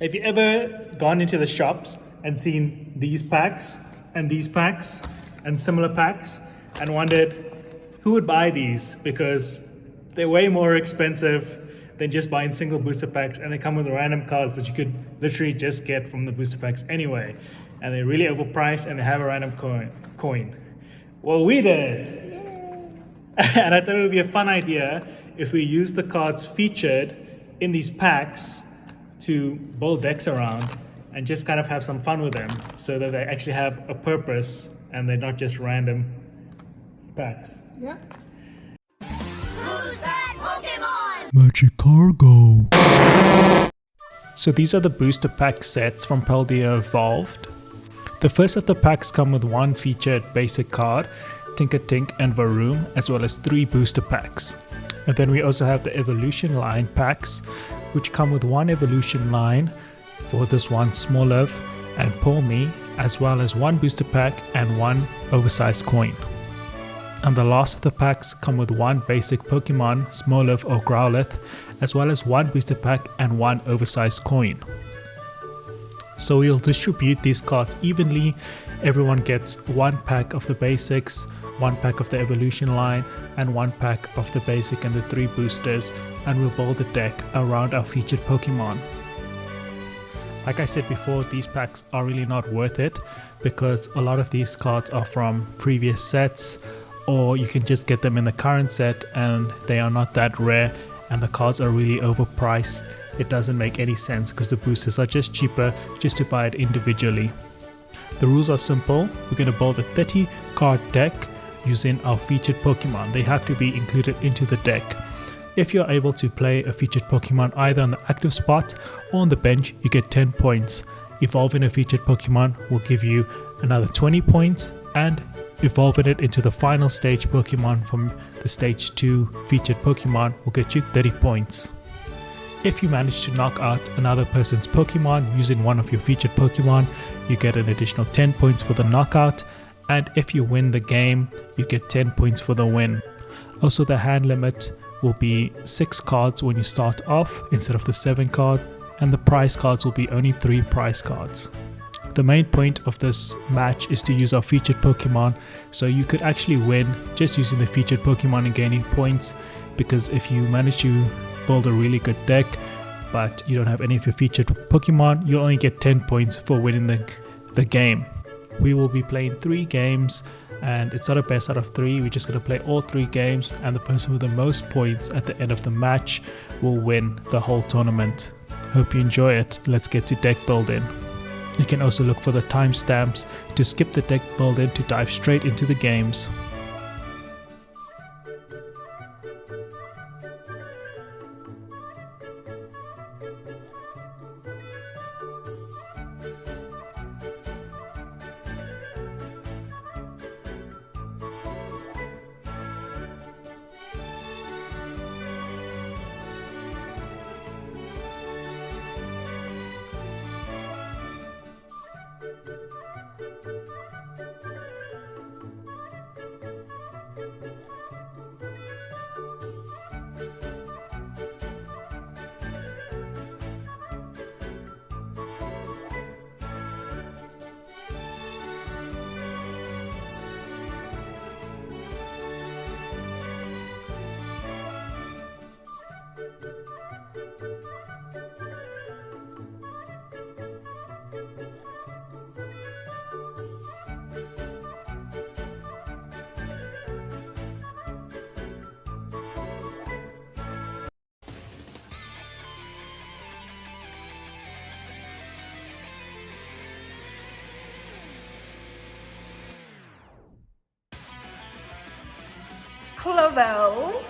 Have you ever gone into the shops and seen these packs and these packs and similar packs and wondered who would buy these, because they're way more expensive than just buying single booster packs, and they come with random cards that you could literally just get from the booster packs anyway, and they're really overpriced and they have a random coin. Well, we did. And I thought it would be a fun idea if we use the cards featured in these packs to build decks around and just kind of have some fun with them, so that they actually have a purpose and they're not just random packs. Yeah. Who's that Pokemon? Magic Cargo. So these are the booster pack sets from Paldea Evolved. The first of the packs come with one featured basic card, Tinkertink and Varoom, as well as 3 booster packs. And then we also have the evolution line packs, which come with one evolution line for this one Smoliv and Palmy, as well as 1 booster pack and 1 oversized coin. And the last of the packs come with 1 basic Pokemon, Smoliv or Growlithe, as well as 1 booster pack and 1 oversized coin. So we'll distribute these cards evenly. Everyone gets 1 pack of the basics, 1 pack of the evolution line, and 1 pack of the basic and the 3 boosters, and we'll build the deck around our featured Pokemon. Like I said before, these packs are really not worth it, because a lot of these cards are from previous sets, or you can just get them in the current set and they are not that rare, and the cards are really overpriced. It doesn't make any sense because the boosters are just cheaper just to buy it individually. The rules are simple. We're going to build a 30 card deck using our featured Pokemon. They have to be included into the deck. If you're able to play a featured Pokemon either on the active spot or on the bench, you get 10 points. Evolving a featured Pokemon will give you another 20 points, and evolving it into the final stage Pokemon from the stage 2 featured Pokemon will get you 30 points. If you manage to knock out another person's Pokemon using one of your featured Pokemon, you get an additional 10 points for the knockout, and if you win the game, you get 10 points for the win. Also, the hand limit will be 6 cards when you start off instead of the 7 card, and the prize cards will be only 3 prize cards. The main point of this match is to use our featured Pokemon, so you could actually win just using the featured Pokemon and gaining points, because if you manage to build a really good deck but you don't have any of your featured Pokemon, you'll only get 10 points for winning the game. We will be playing 3 games, and it's not a best out of 3. We're just going to play all 3 games, and the person with the most points at the end of the match will win the whole tournament. Hope you enjoy it. Let's get to deck building. You can also look for the timestamps to skip the deck building to dive straight into the games. Clavel.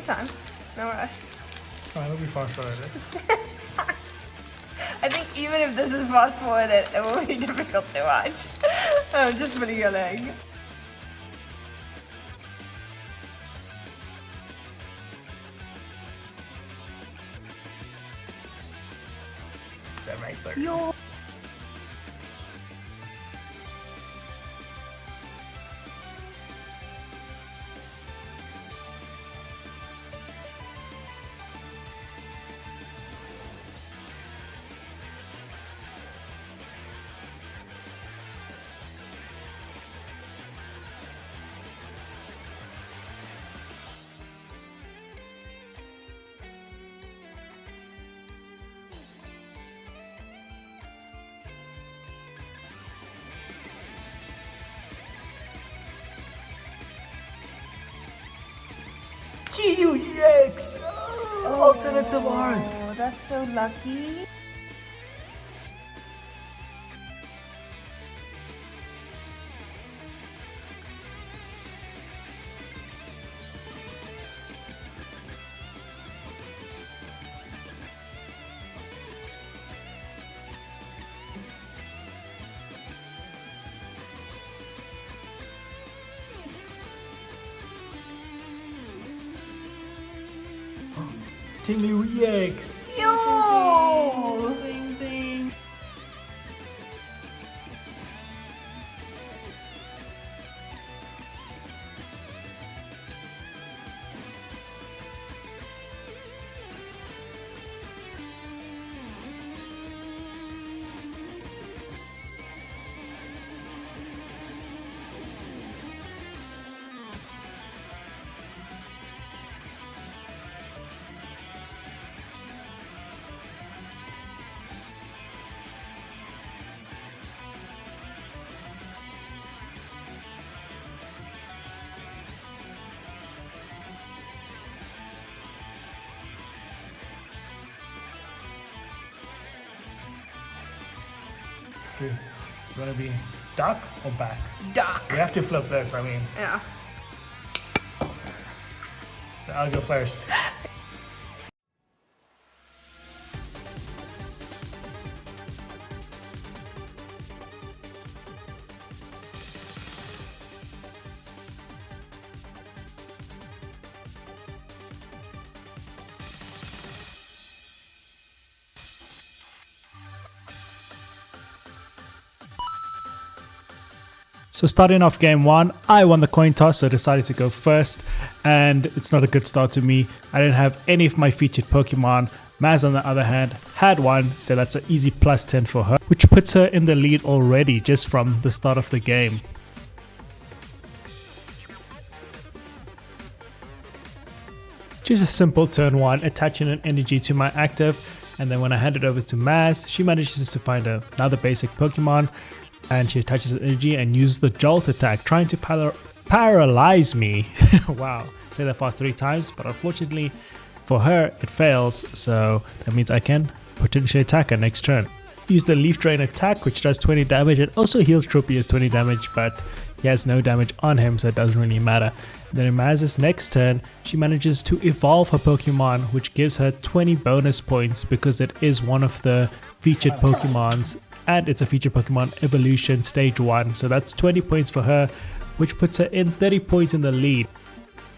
your time. No rush. Alright, it'll be fast forwarded. I think even if this is fast forwarded, it will be difficult to watch. I'm just putting your leg. Is that right there? Yo. GUEX! Alternative art! Oh, that's so lucky. GUEX! Yo! Zing, zing. Okay, you wanna be duck or back? Duck. We have to flip this, I mean. Yeah. So I'll go first. So starting off game one, I won the coin toss, so I decided to go first, and it's not a good start to me. I didn't have any of my featured Pokemon. Maz, on the other hand, had one, so that's an easy plus 10 for her, which puts her in the lead already just from the start of the game. Just a simple turn one, attaching an energy to my active, and then when I hand it over to Maz, she manages to find another basic Pokemon, and she attaches an energy and uses the Jolt attack, trying to paralyze me. Wow, say that fast 3 times, but unfortunately for her it fails, so that means I can potentially attack her next turn. Use the Leaf Drain attack, which does 20 damage and also heals Tropius 20 damage, but he has no damage on him, so it doesn't really matter. Then in Maz's next turn, she manages to evolve her Pokemon, which gives her 20 bonus points because it is one of the featured Pokemons, and it's a featured Pokemon evolution stage 1, so that's 20 points for her, which puts her in 30 points in the lead.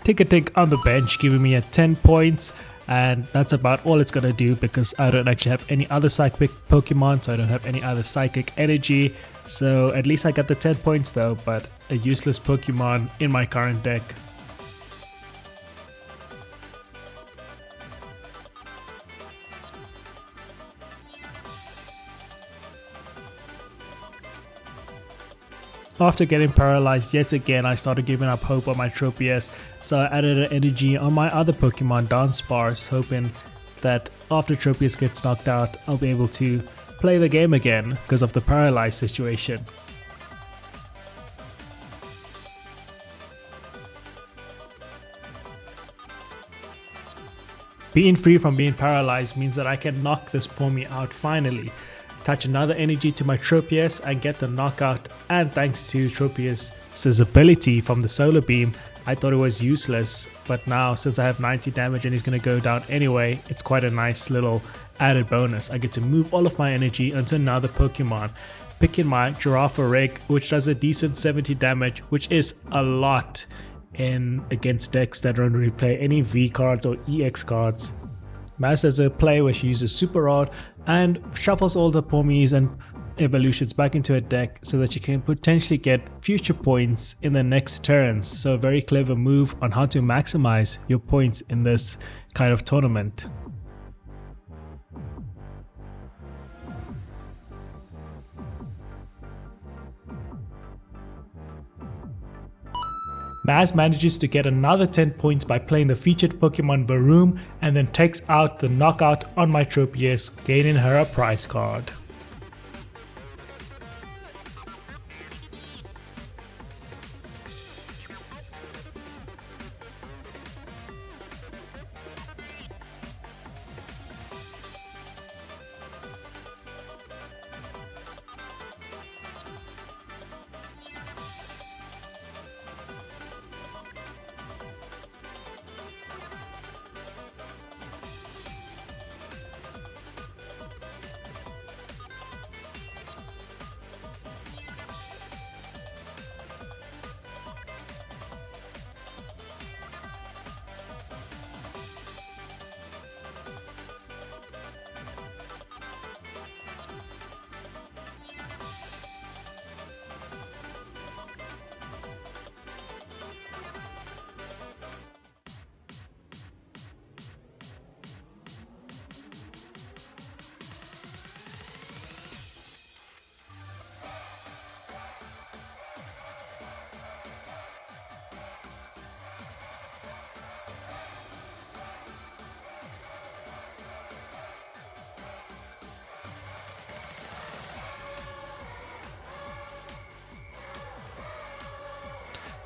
Tick on the bench, giving me a 10 points, and that's about all it's gonna do because I don't actually have any other psychic Pokemon, so I don't have any other psychic energy. So at least I got the 10 points though, but a useless Pokemon in my current deck. After getting paralyzed yet again, I started giving up hope on my Tropius, so I added an energy on my other Pokemon, Dunsparce, hoping that after Tropius gets knocked out, I'll be able to play the game again because of the paralyzed situation. Being free from being paralyzed means that I can knock this Pawmi out finally. attach another energy to my Tropius and get the knockout, and thanks to Tropius's ability from the solar beam, I thought it was useless, but now since I have 90 damage and he's going to go down anyway, it's quite a nice little added bonus. I get to move all of my energy onto another Pokemon, picking my Girafarig, which does a decent 70 damage, which is a lot in against decks that don't really play any V cards or EX cards. Maz has a play where she uses Super Rod and shuffles all the Pommies and evolutions back into a deck so that you can potentially get future points in the next turns. So a very clever move on how to maximize your points in this kind of tournament. Maz manages to get another 10 points by playing the featured Pokemon Varoom and then takes out the knockout on my Tropius, gaining her a prize card.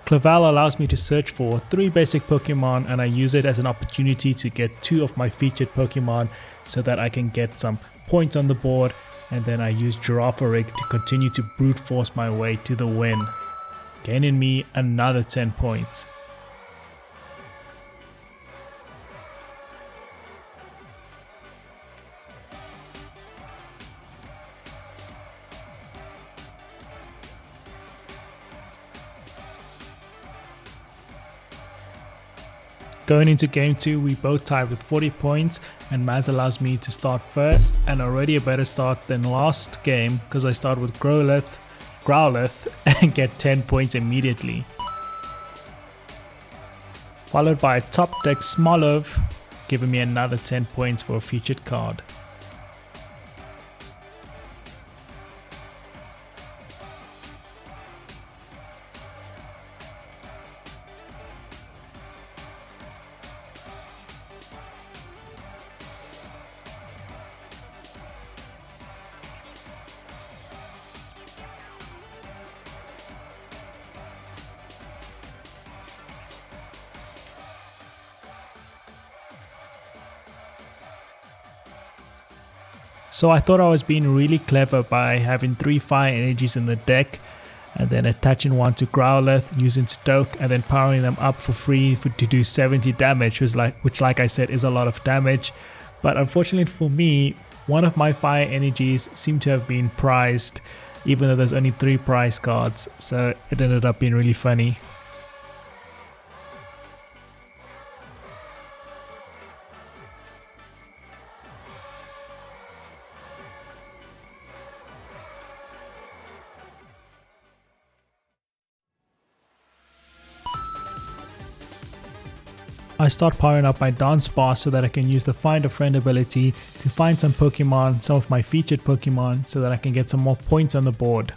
Claval allows me to search for 3 basic Pokemon, and I use it as an opportunity to get 2 of my featured Pokemon so that I can get some points on the board, and then I use Girafarig to continue to brute force my way to the win, gaining me another 10 points. Going into game 2, we both tied with 40 points, and Maz allows me to start first, and already a better start than last game because I start with Growlithe, and get 10 points immediately. Followed by top deck Smolov, giving me another 10 points for a featured card. So I thought I was being really clever by having 3 fire energies in the deck and then attaching one to Growlithe, using Stoke, and then powering them up for free to do 70 damage, which like I said is a lot of damage. But unfortunately for me, one of my fire energies seemed to have been prized, even though there's only 3 prize cards, so it ended up being really funny. I start powering up my Dance Bar so that I can use the Find a Friend ability to find some Pokemon, some of my featured Pokemon, so that I can get some more points on the board.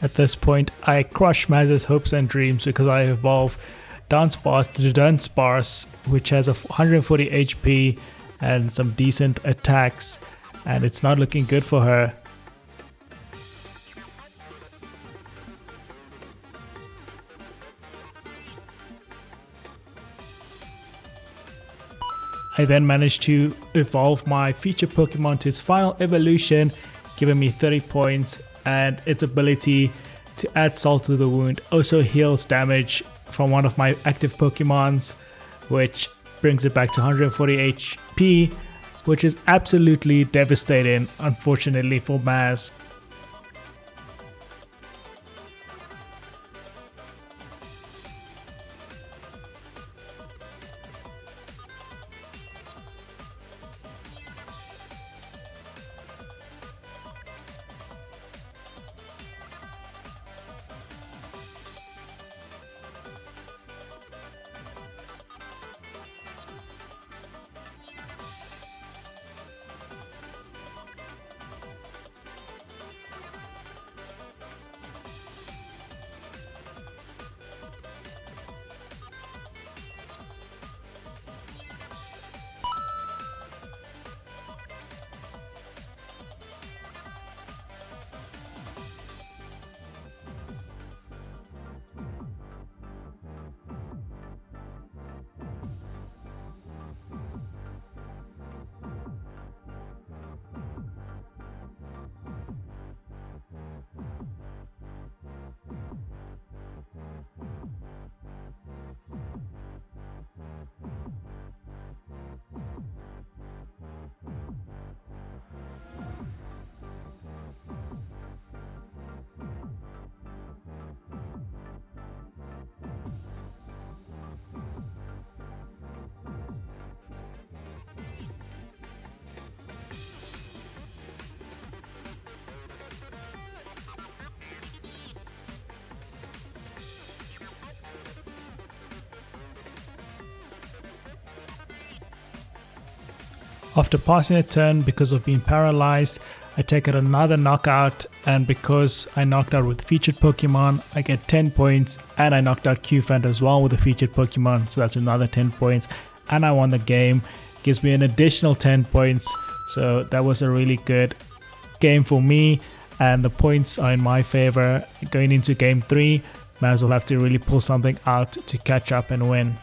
At this point, I crush Maz's hopes and dreams because I evolve Dunsparce to Dunsparce, which has a 140 HP and some decent attacks, and it's not looking good for her. I then managed to evolve my featured Pokemon to its final evolution, giving me 30 points, and its ability to add salt to the wound also heals damage from one of my active Pokemons, which brings it back to 140 HP, which is absolutely devastating, unfortunately, for Maz. After passing a turn because of being paralyzed, I take out another knockout, and because I knocked out with featured Pokemon, I get 10 points, and I knocked out Q-Fant as well with a featured Pokemon, so that's another 10 points, and I won the game. Gives me an additional 10 points, so that was a really good game for me, and the points are in my favor. Going into game 3, might as well have to really pull something out to catch up and win.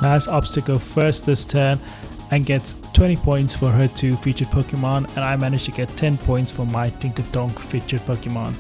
Maz opts to go first this turn and gets 20 points for her 2 featured Pokemon, and I managed to get 10 points for my Tinkatonk featured Pokemon.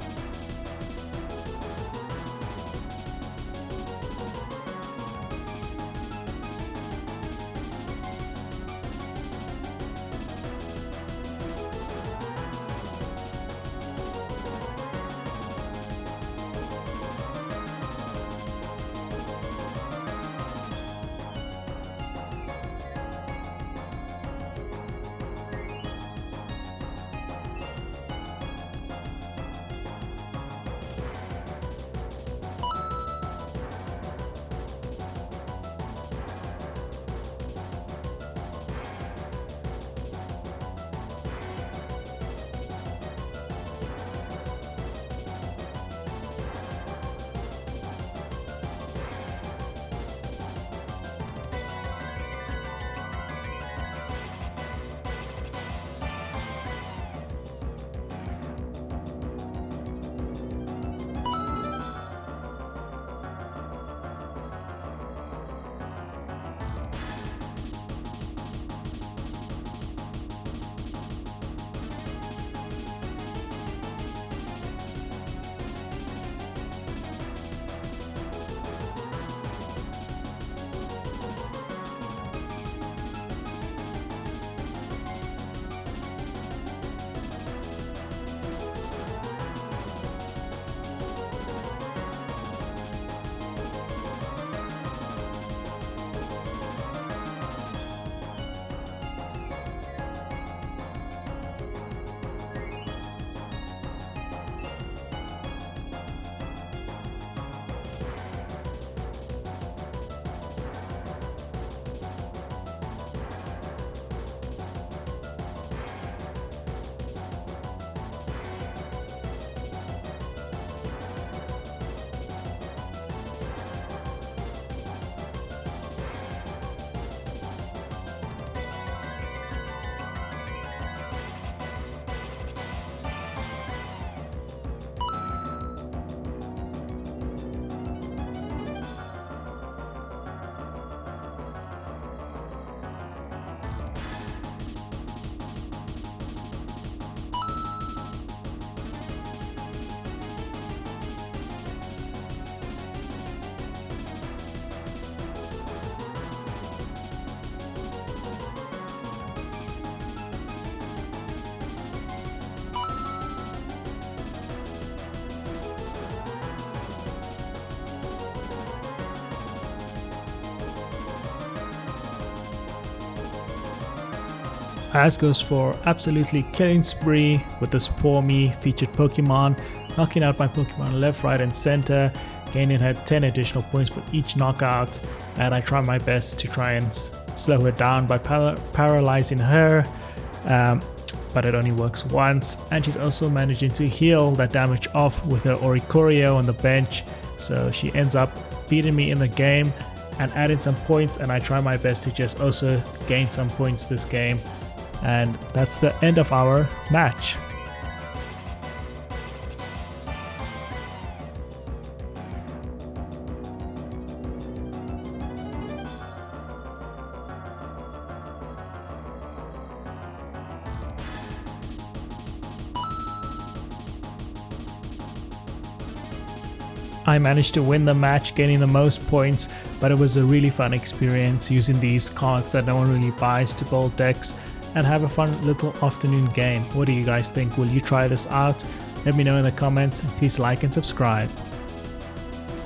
As goes for absolutely killing spree with this poor me featured Pokemon, knocking out my Pokemon left, right and center, gaining her 10 additional points for each knockout, and I try my best to try and slow her down by paralyzing her, but it only works once, and she's also managing to heal that damage off with her Oricorio on the bench, so she ends up beating me in the game and adding some points, and I try my best to just also gain some points this game. And that's the end of our match. I managed to win the match, gaining the most points, but it was a really fun experience using these cards that no one really buys to build decks and have a fun little afternoon game. What do you guys think? Will you try this out? Let me know in the comments. Please like and subscribe.